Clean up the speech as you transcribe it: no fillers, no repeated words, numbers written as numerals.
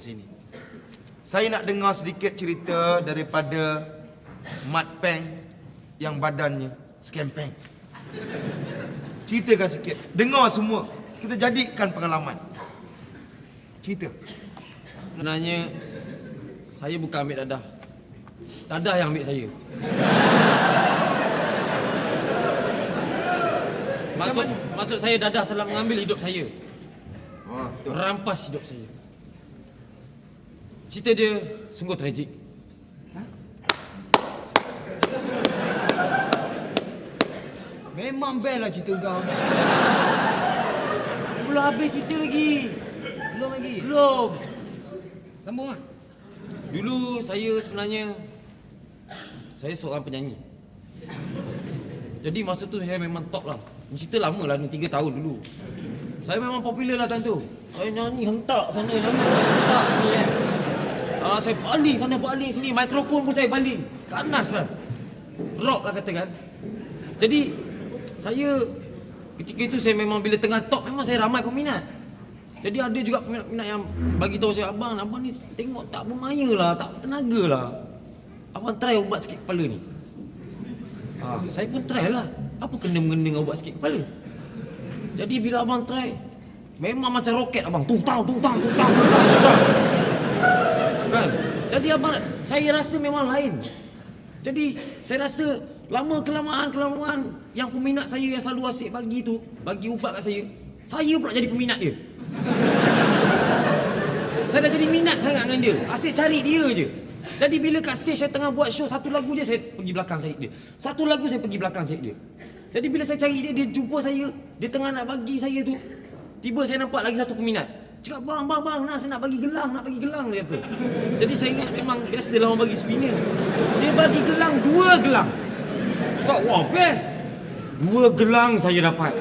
ke sini. Saya nak dengar sedikit cerita daripada Mat Peng yang badannya skempeng. Ceritakan sikit. Dengar semua. Kita jadikan pengalaman. Cerita. Sebenarnya saya bukan ambil dadah. Dadah yang ambil saya. Maksud saya dadah telah mengambil hidup saya. Merampas hidup saya. Cerita dia sungguh tragik. Memang best lah cerita kau. Belum habis cerita lagi. Belum lagi? Belum. Sambung lah. Dulu saya sebenarnya seorang penyanyi. Jadi masa tu saya memang top lah. Cerita lama lah ni, 3 tahun dulu. Saya memang popular lah time tu. Saya nyanyi hentak sana, nyanyi hentak sini kan. Saya baling sana, baling sini. Mikrofon pun saya baling. Ganas lah. Rock lah katakan. Jadi saya ketika itu saya memang bila tengah top memang saya ramai peminat. Jadi ada juga peminat yang bagi tahu saya, abang ni tengok tak bermaya lah, tak tenaga lah. Abang try ubat sikit kepala ni. Saya pun try lah. Apa kena-mengena dengan ubat sikit kepala? Jadi bila abang try, memang macam roket abang. Tungtang. Kan? Jadi abang, saya rasa memang lain. Jadi saya rasa lama kelamaan yang peminat saya yang selalu asyik bagi ubat kat saya pula jadi peminat dia. Saya dah jadi minat sangat dengan dia. Asyik cari dia je. Jadi bila kat stage saya tengah buat show, satu lagu je saya pergi belakang cari dia. Satu lagu saya pergi belakang cari dia. Jadi bila saya cari dia, dia jumpa saya, dia tengah nak bagi saya tu. Tiba saya nampak lagi satu peminat. Cakap, bang, nak saya nak bagi gelang, dia kata. Jadi saya ingat memang biasalah orang bagi souvenir. Dia bagi gelang, 2 gelang. Cakap, wah best. 2 gelang saya dapat.